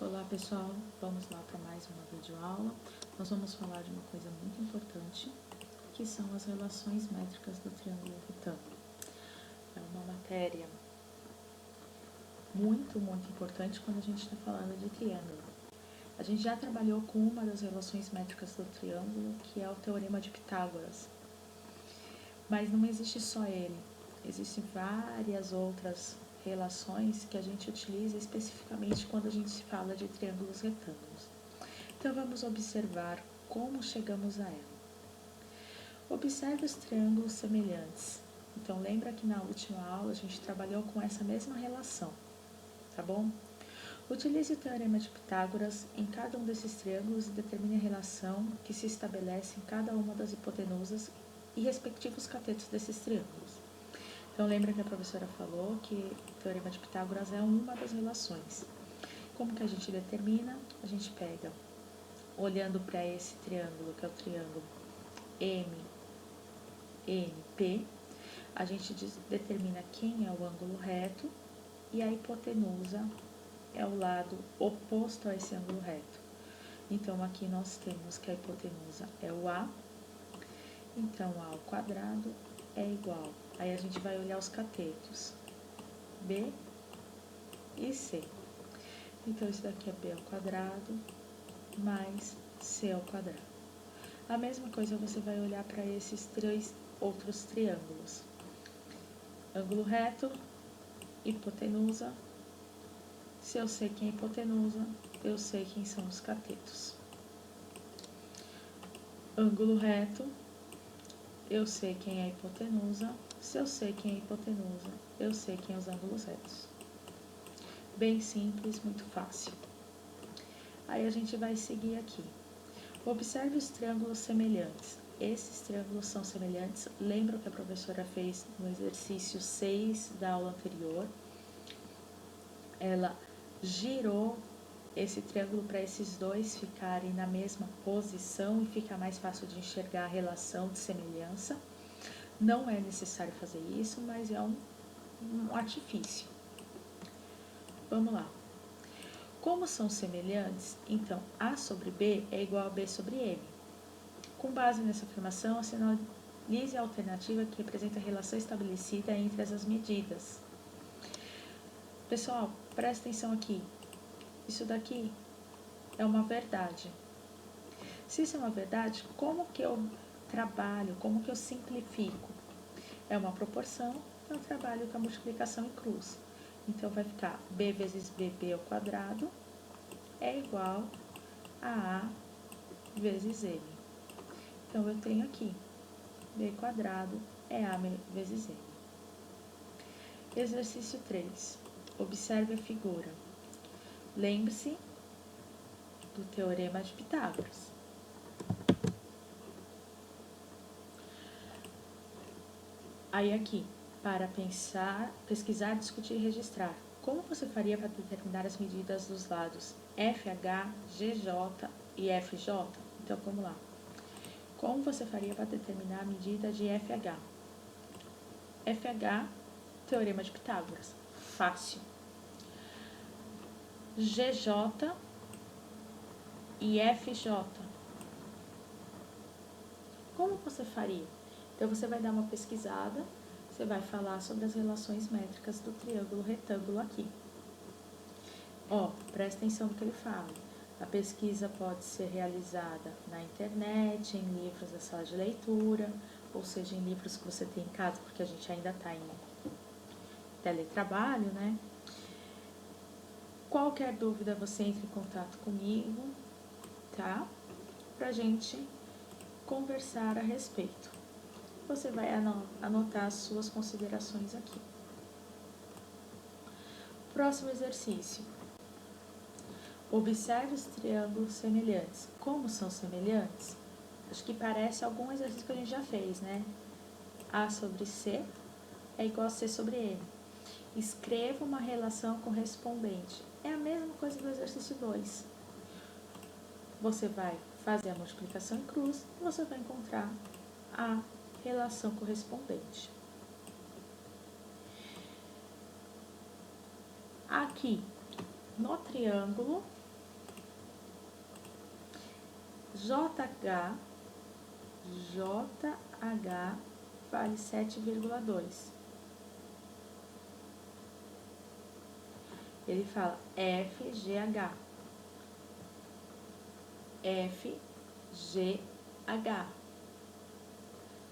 Olá pessoal, vamos lá para mais uma videoaula. Nós vamos falar de uma coisa muito importante, que são as relações métricas do triângulo retângulo. É uma matéria muito importante quando a gente está falando de triângulo. A gente já trabalhou com uma das relações métricas do triângulo, que é o Teorema de Pitágoras. Mas não existe só ele, existem várias outras relações que a gente utiliza especificamente quando a gente fala de triângulos retângulos. Então, vamos observar como chegamos a ela. Observe os triângulos semelhantes. Então, lembra que na última aula a gente trabalhou com essa mesma relação, tá bom? Utilize o Teorema de Pitágoras em cada um desses triângulos e determine a relação que se estabelece em cada uma das hipotenusas e respectivos catetos desses triângulos. Então, lembra que a professora falou que o Teorema de Pitágoras é uma das relações. Como que a gente determina? A gente pega, olhando para esse triângulo, que é o triângulo MNP, a gente determina quem é o ângulo reto e a hipotenusa é o lado oposto a esse ângulo reto. Então, aqui nós temos que a hipotenusa é o A, então A ao quadrado é igual. Aí a gente vai olhar os catetos, B e C. Então, isso daqui é B ao quadrado mais C ao quadrado. A mesma coisa você vai olhar para esses três outros triângulos. Ângulo reto, hipotenusa. Se eu sei quem é hipotenusa, eu sei quem são os catetos. Ângulo reto, eu sei quem é a hipotenusa. Se eu sei quem é a hipotenusa, eu sei quem é os ângulos retos. Bem simples, muito fácil. Aí a gente vai seguir aqui. Observe os triângulos semelhantes. Esses triângulos são semelhantes. Lembra o que a professora fez no exercício 6 da aula anterior? Ela girou esse triângulo para esses dois ficarem na mesma posição e fica mais fácil de enxergar a relação de semelhança. Não é necessário fazer isso, mas é um artifício. Vamos lá. Como são semelhantes, então A sobre B é igual a B sobre M. Com base nessa afirmação, assinalize a alternativa que representa a relação estabelecida entre essas medidas. Pessoal, presta atenção aqui. Isso daqui é uma verdade. Se isso é uma verdade, como que eu trabalho, como que eu simplifico? É uma proporção, eu trabalho com a multiplicação em cruz. Então, vai ficar B vezes B ao quadrado é igual a A vezes M. Então, eu tenho aqui B quadrado é A vezes M. Exercício 3. Observe a figura. Lembre-se do Teorema de Pitágoras. Aí aqui, para pensar, pesquisar, discutir e registrar. Como você faria para determinar as medidas dos lados FH, GJ e FJ? Então, vamos lá. Como você faria para determinar a medida de FH? FH, Teorema de Pitágoras. Fácil. GJ e FJ. Como você faria? Então, você vai dar uma pesquisada, você vai falar sobre as relações métricas do triângulo retângulo aqui. Ó, presta atenção no que ele fala. A pesquisa pode ser realizada na internet, em livros da sala de leitura, ou seja, em livros que você tem em casa, porque a gente ainda está em teletrabalho, né? Qualquer dúvida, você entra em contato comigo, tá? Pra gente conversar a respeito. Você vai anotar as suas considerações aqui. Próximo exercício. Observe os triângulos semelhantes. Como são semelhantes? Acho que parece algum exercício que a gente já fez, né? A sobre C é igual a C sobre M. Escreva uma relação correspondente. É a mesma coisa do exercício 2. Você vai fazer a multiplicação em cruz e você vai encontrar a relação correspondente. Aqui, no triângulo, JH vale 7,2. Ele fala FGH.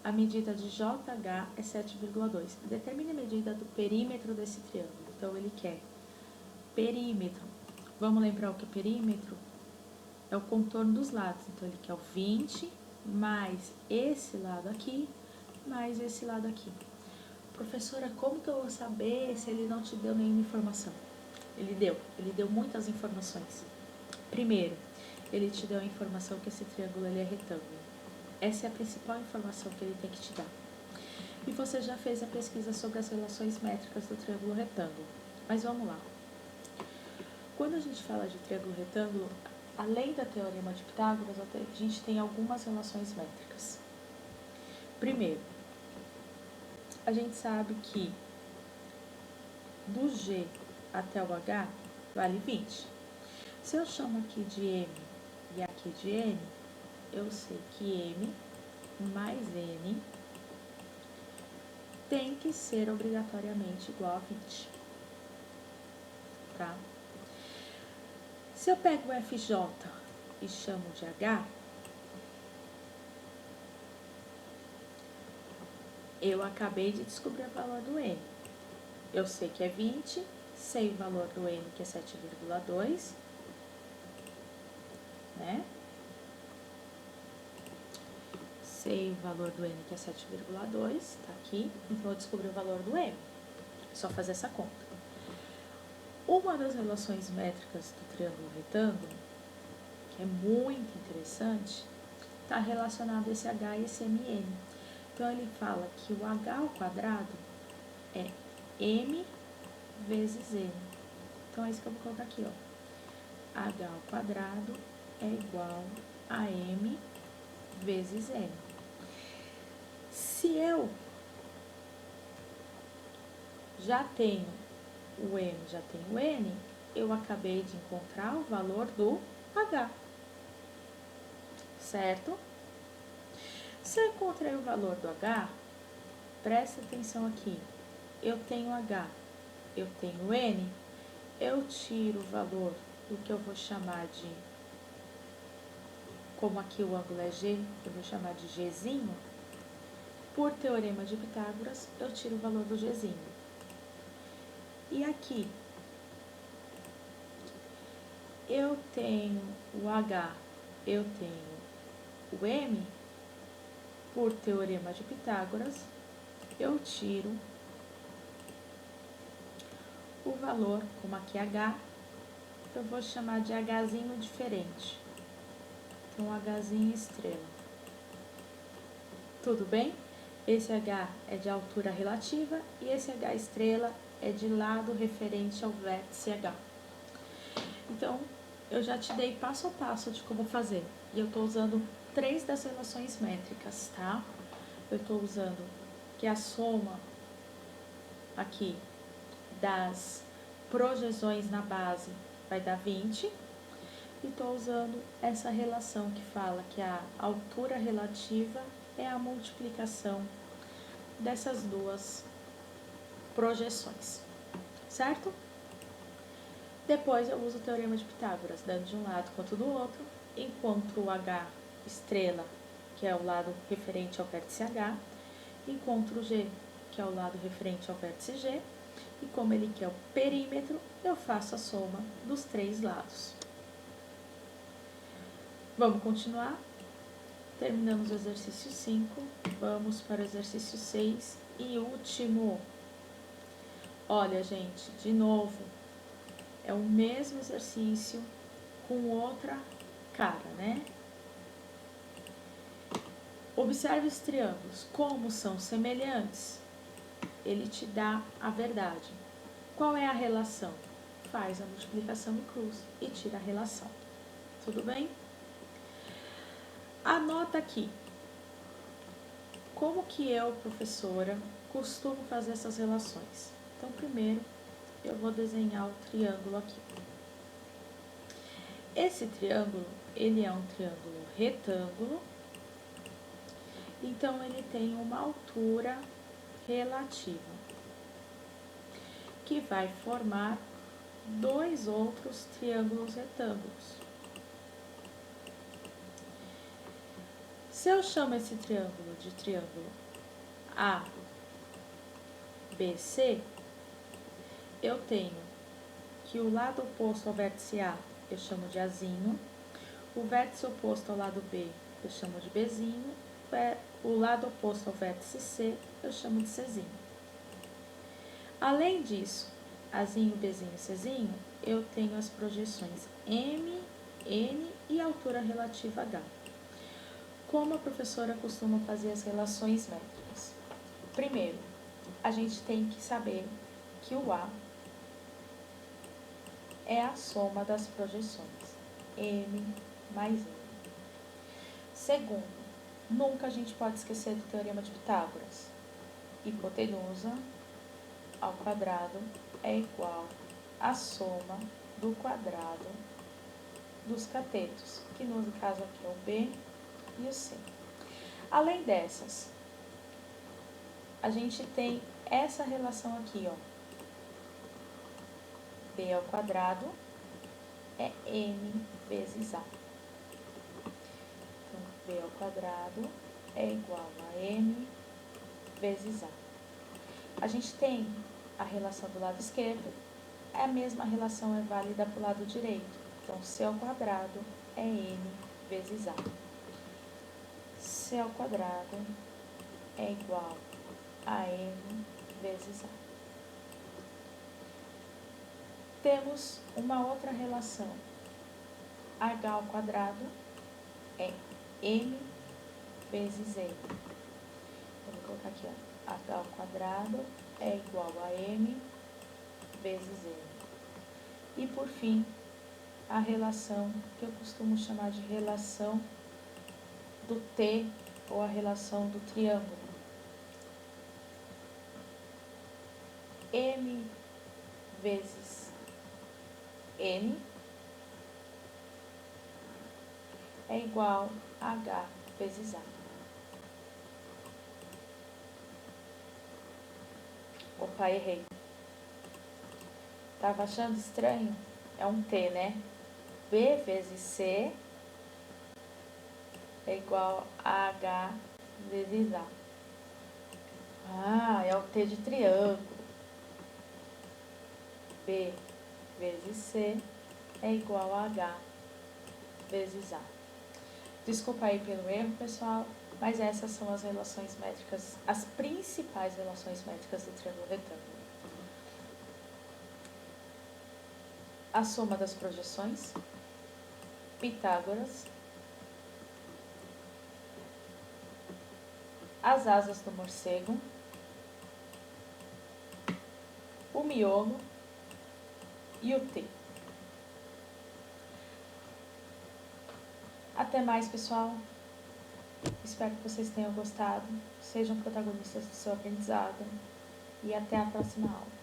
A medida de JH é 7,2. Determine a medida do perímetro desse triângulo. Então, ele quer perímetro. Vamos lembrar o que é perímetro? É o contorno dos lados. Então, ele quer o 20 mais esse lado aqui, mais esse lado aqui. Professora, como que eu vou saber se ele não te deu nenhuma informação? Ele deu muitas informações. Primeiro, ele te deu a informação que esse triângulo ele é retângulo. Essa é a principal informação que ele tem que te dar. E você já fez a pesquisa sobre as relações métricas do triângulo retângulo. Mas vamos lá. Quando a gente fala de triângulo retângulo, além da teorema de Pitágoras, a gente tem algumas relações métricas. Primeiro, a gente sabe que do G até o H vale 20. Se eu chamo aqui de M e aqui de N, eu sei que M mais N tem que ser obrigatoriamente igual a 20. Tá? Se eu pego o FJ e chamo de H, eu acabei de descobrir o valor do N. Eu sei que é 20, sei o valor do N, que é 7,2, né? Sei o valor do N, que é 7,2, tá aqui. Então, eu descobri o valor do M. É só fazer essa conta. Uma das relações métricas do triângulo retângulo, que é muito interessante, está relacionado a esse H e esse MN. Então, ele fala que o H ao quadrado é M vezes N. Então, é isso que eu vou colocar aqui, ó. H ao quadrado é igual a M vezes N. Se eu já tenho o M, já tenho o N, eu acabei de encontrar o valor do H. Certo? Se eu encontrei o valor do H, presta atenção aqui. Eu tenho H, eu tenho N, eu tiro o valor do que eu vou chamar de, como aqui o ângulo é G, eu vou chamar de Gzinho. Por teorema de Pitágoras, eu tiro o valor do Gzinho. E aqui, eu tenho o H, eu tenho o M, por teorema de Pitágoras, eu tiro o valor, como aqui é H, eu vou chamar de Hzinho diferente. Então, Hzinho estrela. Tudo bem? Esse H é de altura relativa e esse H estrela é de lado referente ao vértice H. Então, eu já te dei passo a passo de como fazer. E eu estou usando 3 das relações métricas, tá? Eu estou usando que a soma aqui das projeções na base vai dar 20. E estou usando essa relação que fala que a altura relativa é a multiplicação dessas duas projeções, certo? Depois eu uso o teorema de Pitágoras, dando de um lado quanto do outro, encontro o H estrela, que é o lado referente ao vértice H, encontro o G, que é o lado referente ao vértice G, e como ele quer o perímetro, eu faço a soma dos 3 lados. Vamos continuar? Terminamos o exercício 5, vamos para o exercício 6 e último. Olha, gente, de novo, é o mesmo exercício com outra cara, né? Observe os triângulos, como são semelhantes, ele te dá a verdade. Qual é a relação? Faz a multiplicação e cruz e tira a relação. Tudo bem? Anota aqui. Como que eu, professora, costumo fazer essas relações? Então, primeiro, eu vou desenhar o triângulo aqui. Esse triângulo, ele é um triângulo retângulo, então ele tem uma altura relativa, que vai formar dois outros triângulos retângulos. Se eu chamo esse triângulo de triângulo ABC, eu tenho que o lado oposto ao vértice A eu chamo de Azinho, o vértice oposto ao lado B eu chamo de Bzinho, o lado oposto ao vértice C eu chamo de Czinho. Além disso, Azinho, Bzinho e Czinho, eu tenho as projeções M, N e altura relativa H. Como a professora costuma fazer as relações métricas? Primeiro, a gente tem que saber que o A é a soma das projeções M mais N. Segundo, nunca a gente pode esquecer do Teorema de Pitágoras. Hipotenusa ao quadrado é igual à soma do quadrado dos catetos, que no caso aqui é o B e o C. Além dessas, a gente tem essa relação aqui, ó. B ao quadrado é M vezes A. Então, B ao quadrado é igual a M vezes A. A gente tem a relação do lado esquerdo, a mesma relação é válida para o lado direito. Então, C ao quadrado é M vezes A. C ao quadrado é igual a M vezes A. Temos uma outra relação. H ao quadrado é M vezes N. Eu vou colocar aqui, ó. H ao quadrado é igual a M vezes N. E, por fim, a relação que eu costumo chamar de relação do T, ou a relação do triângulo. M vezes N é igual a H vezes A. Opa, errei. Tava achando estranho? É um T, né? B vezes C é igual a H vezes A. Ah, é o T de triângulo. B vezes C é igual a H vezes A. Desculpa aí pelo erro, pessoal, mas essas são as relações métricas, as principais relações métricas do triângulo retângulo. A soma das projeções, Pitágoras, as asas do morcego, o miolo e o T. Até mais, pessoal. Espero que vocês tenham gostado, sejam protagonistas do seu aprendizado e até a próxima aula.